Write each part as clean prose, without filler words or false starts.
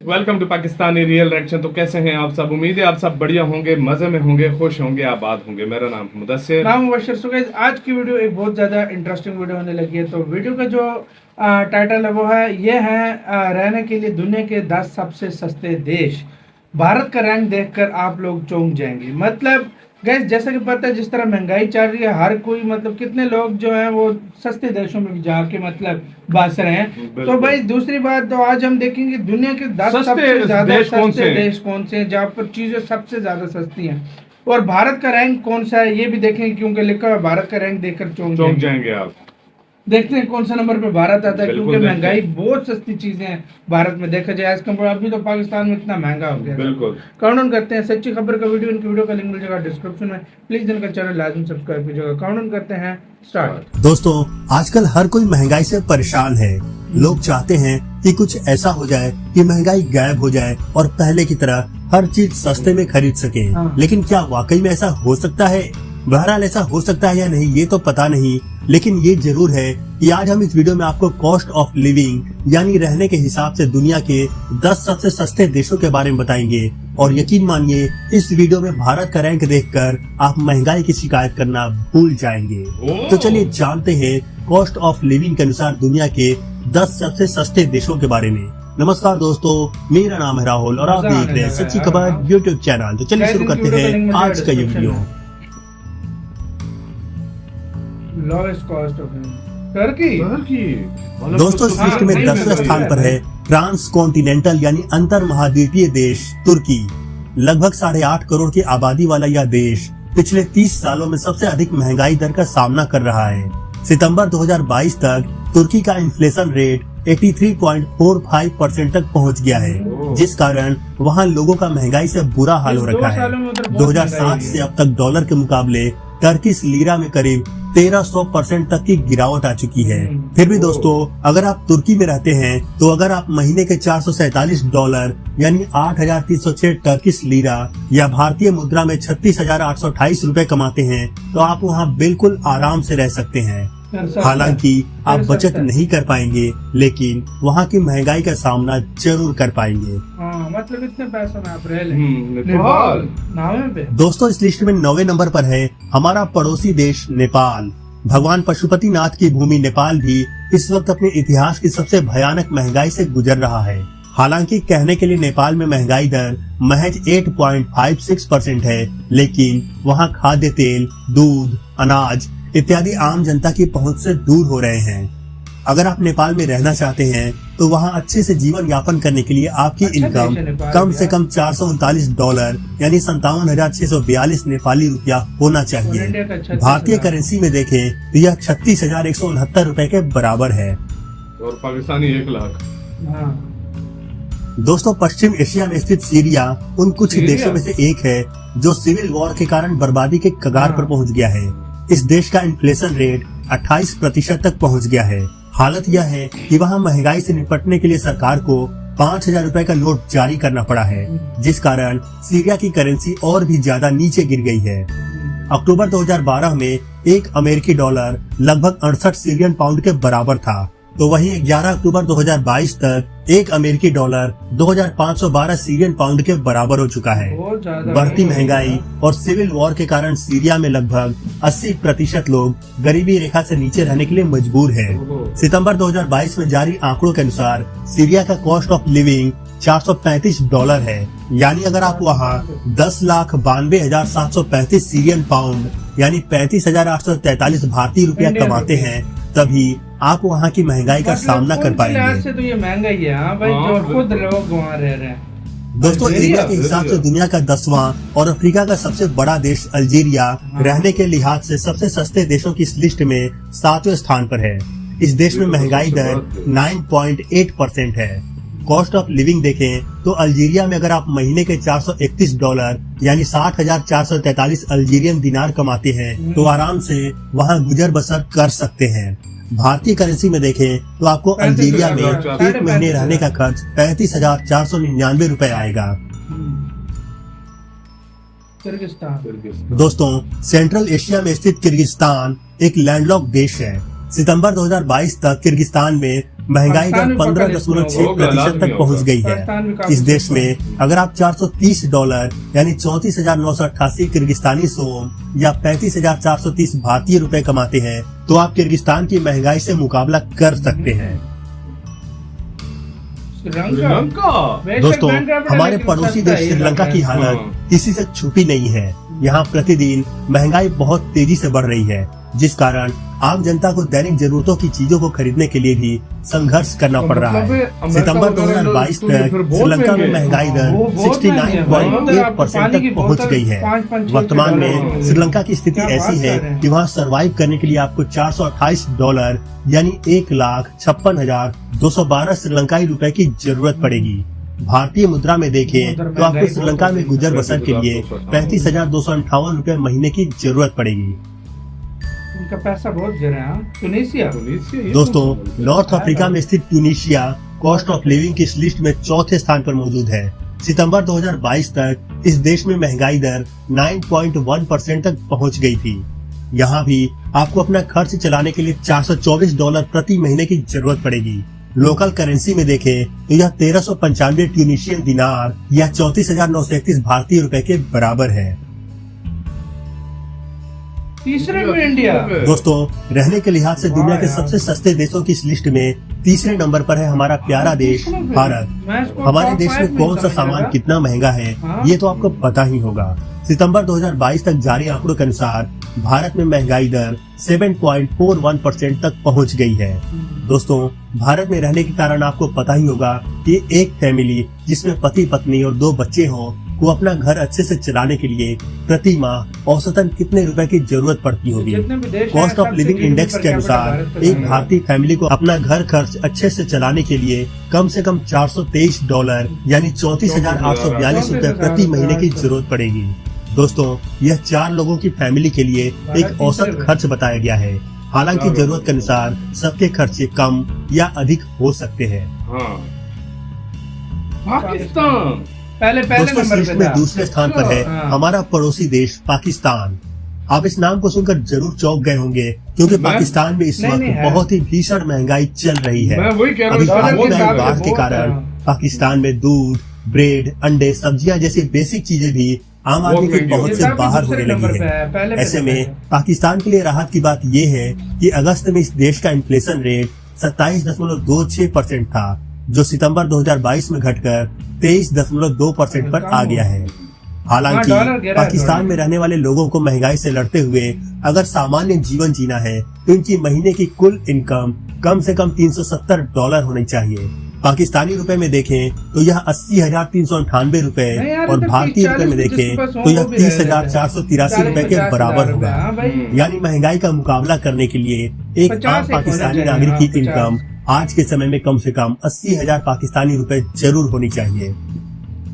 Welcome to Pakistani real reaction. तो कैसे हैं आप सब? उम्मीद है आप सब बढ़िया होंगे, मजे में होंगे, खुश होंगे, आबाद होंगे। मेरा नाम मुदस्सिर, नाम मुबश्शिर। सो गाइस, आज की वीडियो एक बहुत ज़्यादा इंटरेस्टिंग वीडियो होने लगी है। तो वीडियो का जो टाइटल है वो है, ये है रहने के लिए दुनिया के 10 सबसे सस्ते देश। भारत का रैंक देखकर आप लोग चौंक जाएंगे। मतलब गैस, जैसा कि पता है जिस तरह महंगाई चल रही है, हर कोई मतलब कितने लोग जो हैं वो सस्ते देशों में जाके मतलब बस रहे हैं। तो भाई दूसरी बात, तो आज हम देखेंगे दुनिया के 10 सबसे ज्यादा सस्ते देश कौन से हैं, जहाँ पर चीजें सबसे ज्यादा सस्ती हैं, और भारत का रैंक कौन सा है ये भी देखेंगे, क्योंकि लिखा है भारत का रैंक देखकर चौंक जाएंगे आप। देखते हैं कौन सा नंबर पे भारत आता है, क्योंकि महंगाई बहुत सस्ती चीजें हैं भारत में देखा जाए। अभी तो पाकिस्तान में इतना महंगा हो गया। बिल्कुल काउंट करते हैं सच्ची खबर का वीडियो, इनकी वीडियो का लिंक मिल जाएगा डिस्क्रिप्शन में। प्लीज इनका चैनल लाजमी सब्सक्राइब कीजिएगा। काउंट करते हैं स्टार्ट। दोस्तों, आजकल हर कोई महंगाई से परेशान है। लोग चाहते हैं कि कुछ ऐसा हो जाए कि महंगाई गायब हो जाए और पहले की तरह हर चीज सस्ते में खरीद सके। लेकिन क्या वाकई में ऐसा हो सकता है? बहरहाल ऐसा हो सकता है या नहीं ये तो पता नहीं, लेकिन ये जरूर है कि आज हम इस वीडियो में आपको कॉस्ट ऑफ लिविंग यानी रहने के हिसाब से दुनिया के 10 सबसे सस्ते देशों के बारे में बताएंगे। और यकीन मानिए, इस वीडियो में भारत का रैंक देखकर आप महंगाई की शिकायत करना भूल जाएंगे। तो चलिए जानते हैं कॉस्ट ऑफ लिविंग के अनुसार दुनिया के 10 सबसे सस्ते देशों के बारे में। नमस्कार दोस्तों, मेरा नाम है राहुल और आप देख रहे हैं सच्ची खबर यूट्यूब चैनल। तो चलिए शुरू करते हैं आज का ये video. Lowest cost of Turkey. दोस्तों, इस लिस्ट में 10वें स्थान पर है ट्रांस कॉन्टिनेंटल यानी अंतर महाद्वीपीय देश तुर्की। लगभग 8.5 करोड़ की आबादी वाला यह देश पिछले 30 सालों में सबसे अधिक महंगाई दर का सामना कर रहा है। सितंबर 2022 तक तुर्की का इन्फ्लेशन रेट 83.45% तक पहुंच गया है, जिस कारण वहां लोगों का महंगाई से बुरा हाल हो रखा है। 2007 से अब तक डॉलर के मुकाबले टर्किश लीरा में करीब 1300% तक की गिरावट आ चुकी है। फिर भी दोस्तों, अगर आप तुर्की में रहते हैं तो अगर आप महीने के $447 यानी 8,306 टर्किश लीरा या भारतीय मुद्रा में 36,828 रूपए कमाते हैं तो आप वहाँ बिल्कुल आराम से रह सकते हैं। हालांकि आप बचत नहीं कर पाएंगे, लेकिन वहाँ की महंगाई का सामना जरूर कर पाएंगे। मतलब इतने पैसों में आप रह नेपाल नाम पे। दोस्तों, इस लिस्ट में 9वें नंबर पर है हमारा पड़ोसी देश नेपाल। भगवान पशुपति नाथ की भूमि नेपाल भी इस वक्त अपने इतिहास की सबसे भयानक महंगाई से गुजर रहा है। हालांकि कहने के लिए नेपाल में महंगाई दर महज 8.56% है, लेकिन वहाँ खाद्य तेल, दूध, अनाज इत्यादि आम जनता की पहुंच से दूर हो रहे हैं। अगर आप नेपाल में रहना चाहते हैं तो वहां अच्छे से जीवन यापन करने के लिए आपकी इनकम कम से कम $439 यानी 57,642 नेपाली रुपया होना चाहिए। भारतीय करेंसी में देखें तो यह 36,169 रूपए के बराबर है, और पाकिस्तानी 1 लाख। दोस्तों, पश्चिम एशिया में स्थित सीरिया उन कुछ देशों में से एक है जो सिविल वॉर के कारण बर्बादी के कगार पर पहुंच गया है। इस देश का इन्फ्लेशन रेट 28% तक पहुंच गया है। हालत यह है कि वहां महंगाई से निपटने के लिए सरकार को 5,000 रूपए का नोट जारी करना पड़ा है, जिस कारण सीरिया की करेंसी और भी ज्यादा नीचे गिर गई है। अक्टूबर 2012 में एक अमेरिकी डॉलर लगभग 68 सीरियन पाउंड के बराबर था, तो वहीं 11 अक्टूबर 2022 तक एक अमेरिकी डॉलर 2,512 सीरियन पाउंड के बराबर हो चुका है। बढ़ती महंगाई और सिविल वॉर के कारण सीरिया में लगभग 80% लोग गरीबी रेखा से नीचे रहने के लिए मजबूर हैं। सितंबर 2022 में जारी आंकड़ों के अनुसार सीरिया का कॉस्ट ऑफ लिविंग $435 है। यानी अगर आप वहाँ 10,92,735 सीरियन पाउंड यानी 35,843 भारतीय रुपया कमाते हैं, तभी आप वहाँ की महंगाई का सामना कर पाएंगे। से तो ये महंगाई है। हाँ भाई, जो खुद लोग वहाँ रह रहे हैं। दोस्तों, एरिया के हिसाब से दुनिया का 10वां और अफ्रीका का सबसे बड़ा देश अल्जीरिया रहने के लिहाज से सबसे सस्ते देशों की इस लिस्ट में 7वें स्थान पर है। इस देश में महंगाई दर 9.8% है। कॉस्ट ऑफ लिविंग देखें तो अल्जीरिया में अगर आप महीने के $431 यानी 60,443 अल्जीरियन दिनार कमाते हैं तो आराम से वहाँ गुजर बसर कर सकते हैं। भारतीय करेंसी में देखें तो आपको अल्जीरिया में 1 महीने रहने का खर्च 35,499 रूपए आएगा। दोस्तों, सेंट्रल एशिया में स्थित किर्गिस्तान एक लैंडलॉक देश है। सितंबर 2022 तक किर्गिस्तान में महंगाई पाकिस्तान दर भी पकड़ 15.6% तक पहुंच गई पाकिस्तान भी है। काफी इस देश में अगर आप $430 यानी 34,988 किर्गिस्तानी सोम या 35,430 भारतीय रुपए कमाते हैं तो आप किर्गिस्तान की महंगाई से मुकाबला कर सकते हैं। श्रीलंका दोस्तों, हमारे पड़ोसी देश श्रीलंका की हालत किसी से छुपी नहीं है। यहाँ प्रतिदिन महंगाई बहुत तेजी से बढ़ रही है, जिस कारण आम जनता को दैनिक जरूरतों की चीजों को खरीदने के लिए भी संघर्ष करना पड़ रहा है। सितंबर 2022 तक श्रीलंका में महंगाई दर 69.8% तक पहुंच गई है। वर्तमान में श्रीलंका की स्थिति ऐसी है कि वहाँ सरवाइव करने के लिए आपको $428 यानी 1,56,212 श्रीलंकाई रुपए की जरूरत पड़ेगी। भारतीय मुद्रा में देखें तो आपको श्रीलंका में गुजर बसर के लिए 35,258 रुपए महीने की जरूरत पड़ेगी। उनका पैसा बहुत गिरा है। ट्यूनीशिया दोस्तों, नॉर्थ अफ्रीका में स्थित ट्यूनीशिया कॉस्ट ऑफ लिविंग की इस लिस्ट में चौथे स्थान पर मौजूद है। सितंबर 2022 तक इस देश में महंगाई दर 9.1% तक पहुंच गई थी। यहाँ भी आपको अपना खर्च चलाने के लिए $424 प्रति महीने की जरूरत पड़ेगी। लोकल करेंसी में देखें तो यह 1395 ट्यूनीशियन दिनार या 34,931 भारतीय रुपए के बराबर है। तीसरे में इंडिया। दोस्तों, रहने के लिहाज से दुनिया के सबसे सस्ते देशों की इस लिस्ट में तीसरे नंबर पर है हमारा प्यारा देश भारत। हमारे देश में कौन सा सामान कितना महंगा है ये तो आपको पता ही होगा। सितंबर 2022 तक जारी आंकड़ों के अनुसार भारत में महंगाई दर 7.41% तक पहुंच गई है। दोस्तों, भारत में रहने के कारण आपको पता ही होगा कि एक फैमिली जिसमें पति पत्नी और 2 बच्चे हों को अपना घर अच्छे से चलाने के लिए प्रति माह औसतन कितने रुपए की जरूरत पड़ती होगी। कॉस्ट ऑफ लिविंग इंडेक्स के अनुसार एक भारतीय फैमिली को अपना घर खर्च अच्छे से चलाने के लिए कम से कम $423 यानी 34,842 रुपए प्रति महीने की जरूरत पड़ेगी। दोस्तों, यह 4 लोगों की फैमिली के लिए एक औसत खर्च बताया गया है। हालांकि जरूरत के अनुसार सबके खर्चे कम या अधिक हो सकते हैं। पाकिस्तान पहले दोस्तों, इस लिस्ट नंबर में पे था। दूसरे स्थान पर है हमारा पड़ोसी देश पाकिस्तान। आप इस नाम को सुनकर जरूर चौंक गए होंगे क्योंकि पाकिस्तान में इस नहीं, वक्त है। बहुत ही भीषण महंगाई चल रही है। मैं वही कह रहा अभी हूँ, हाल बहुत में ज्यादा बाढ़ के कारण पाकिस्तान में दूध, ब्रेड, अंडे, सब्जियां जैसी बेसिक चीजें भी आम आदमी की पहुंच से बाहर होने लगी है। ऐसे में पाकिस्तान के लिए राहत की बात यह है कि अगस्त में इस देश का इन्फ्लेशन रेट 27.26% था, जो सितंबर 2022 में घटकर 23.2% पर आ गया है। हालांकि पाकिस्तान में रहने वाले लोगों को महंगाई से लड़ते हुए अगर सामान्य जीवन जीना है तो इनकी महीने की कुल इनकम कम से कम $370 होनी चाहिए। पाकिस्तानी रुपए में देखें तो यह 80,398 रुपए और भारतीय रुपए में देखें तो यह 30,483 रुपए के बराबर होगा। यानी महंगाई का मुकाबला करने के लिए एक आम पाकिस्तानी नागरिक की इनकम आज के समय में कम से कम 80,000 पाकिस्तानी रुपए जरूर होनी चाहिए।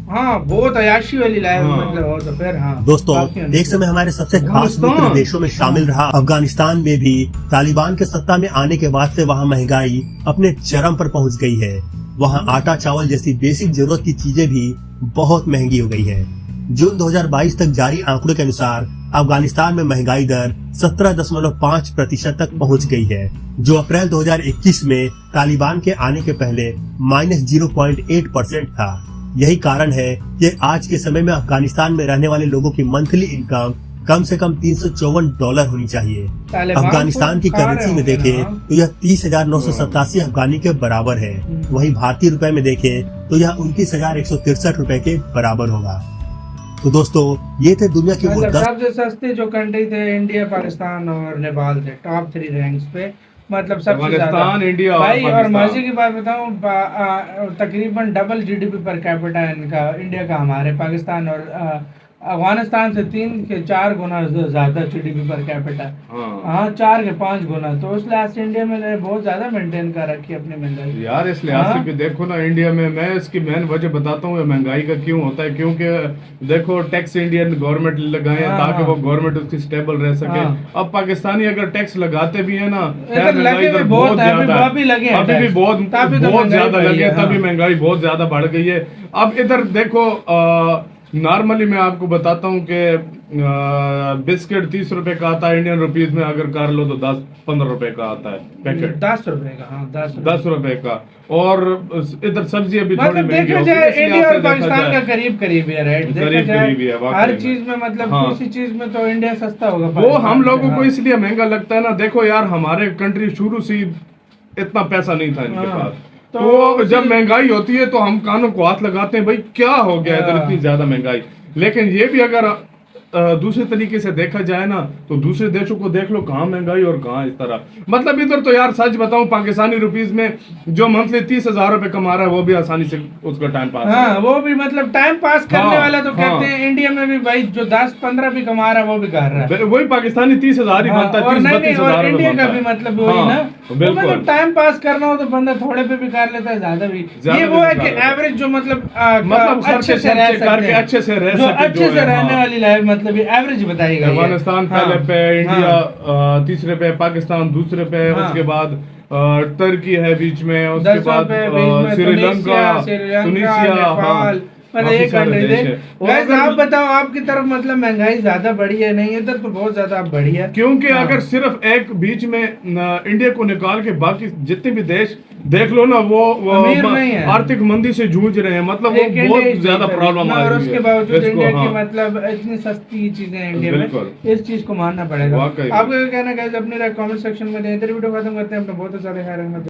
हाँ, बहुत अयाशी वाली लाइफ मतलब हो तो फिर हाँ। दोस्तों, एक समय हमारे सबसे खास मित्र देशों में शामिल रहा अफगानिस्तान में भी तालिबान के सत्ता में आने के बाद से वहाँ महंगाई अपने चरम पर पहुँच गई है। वहाँ आटा चावल जैसी बेसिक जरूरत की चीजें भी बहुत महंगी हो गई है। जून 2022 तक जारी आंकड़ों के अनुसार अफगानिस्तान में महंगाई दर 17.5% तक पहुंच गई है, जो अप्रैल 2021 में तालिबान के आने के पहले -0.8% था। यही कारण है कि आज के समय में अफगानिस्तान में रहने वाले लोगों की मंथली इनकम कम से कम $354 होनी चाहिए। अफगानिस्तान की करेंसी में देखें तो यह 30,987 अफगानी के बराबर है। वहीं भारतीय रुपए में देखें तो यह 29,163 रुपए के बराबर होगा। तो दोस्तों, ये थे दुनिया की वो 10 सबसे सस्ते जो कंट्री थे इंडिया, पाकिस्तान और नेपाल थे टॉप 3 रैंक्स पे, मतलब सबसे ज्यादा। इंडिया भाई और मजे की बात बताऊं, तकरीबन डबल GDP पर कैपिटा इनका, इंडिया का हमारे, पाकिस्तान और अफगानिस्तान से 3 के 4 गुना ज्यादा GDP पर कैपिटा। हाँ, 4 के 5 गुना। तो उस लिहाज से इंडिया में बहुत ज्यादा मेंटेन कर रखी है अपनी महंगाई यार। इस लिहाज से भी देखो ना, इंडिया में मैं इसकी मेन वजह बताता हूँ महंगाई का क्यों होता है। क्योंकि देखो, टैक्स इंडियन गवर्नमेंट लगाए ताकि वो गवर्नमेंट उसकी स्टेबल रह सके। अब पाकिस्तानी अगर टैक्स लगाते भी है ना, महंगाई इधर बहुत ज्यादा, अभी भी बहुत ज्यादा लगे, तभी महंगाई बहुत ज्यादा बढ़ गई है। अब इधर देखो, नॉर्मली मैं आपको बताता हूँ कि बिस्किट 30 रुपए का आता है इंडियन रुपीज में, अगर कर लो तो 10-15 रुपए का आता है पैकेट। 10 रुपए का, हाँ 10 रुपए का। और इधर सब्जियां भी थोड़ी मतलब महंगी देखा हो जाए गई, इंडिया और देखा पाकिस्तान जाए। का करीब करीब है, राइट? देखा करीब जाए करीब ही है वाकई हर में। चीज में, मतलब हाँ। किसी चीज में तो इंडिया सस्ता होगा वो पाकिस्तान हम से, लोगों को हाँ। इसलिए महंगा लगता है ना, देखो यार हमारे कंट्री शुरू से ही इतना पैसा नहीं था इनके हाँ। पास, तो तो जब महंगाई होती है तो हम कानों को हाथ लगाते हैं, भाई क्या हो गया इधर हाँ। इतनी ज्यादा महंगाई। लेकिन ये भी अगर दूसरे तरीके से देखा जाए ना, तो दूसरे देशों को देख लो कहाँ महंगाई और कहाँ इस तरह। मतलब इधर तो यार सच बताऊं, पाकिस्तानी रुपीज में जो मंथली 30,000 रुपए कमा रहा है वो भी आसानी से उसका टाइम पास हाँ, वो भी मतलब टाइम पास करने हाँ, वाला तो हाँ। कहते हैं इंडिया में भी भाई, जो 10-15 भी कमा रहा है वो भी कर रहा है। वही पाकिस्तानी 30,000 ही हाँ, बनता है, और नहीं, 30-32,000 और इंडिया का बनता भी है। मतलब वही हाँ, ना, तो बिल्कुल। मतलब टाइम पास करना हो तो बंदा थोड़े पे भी कर लेता है, ज्यादा भी। ज्यादा ये भी वो है कर कि लेता है। एवरेज जो मतलब अच्छे से रह सकते करके हैं, अच्छे से रह जो सके, अच्छे जो से है, रहने हाँ। वाली लाइफ, मतलब ये एवरेज बताई गई है। अफगानिस्तान पहले हाँ, पे, इंडिया हाँ, तीसरे पे, पाकिस्तान दूसरे पे, हाँ। उसके बाद तुर्की है बीच में, उसके 10 बाद रुपए बीच में, श्रीलंका, नेपाल, हाँ, मतलब काफी एक सारे कंट्री देश थे। है। और Guys, अगर- आप बताओ आपकी तरफ मतलब महंगाई ज्यादा बढ़ी है? नहीं, इधर तो बहुत ज्यादा बढ़ी है। क्योंकि हाँ। अगर सिर्फ एक बीच में इंडिया को निकाल के बाकी जितने भी देश देख लो ना, वो अमीर नहीं है। आर्थिक मंदी से जूझ रहे हैं, मतलब वो एक इंडिया ही बहुत ज्यादा ठीक है, प्रॉब्लम आ और रही उसके है बावजूद इसको, इंडिया की हाँ। मतलब इतनी सस्ती चीजें हैं इंडिया में, बिल्कुल। इस चीज को मानना पड़ेगा। वाकई में। आपका क्या कहना है? अपने कमेंट सेक्शन में दें। इधर वीडियो खत्म करते हैं, अपना बहुत सारे ख्याल रखना।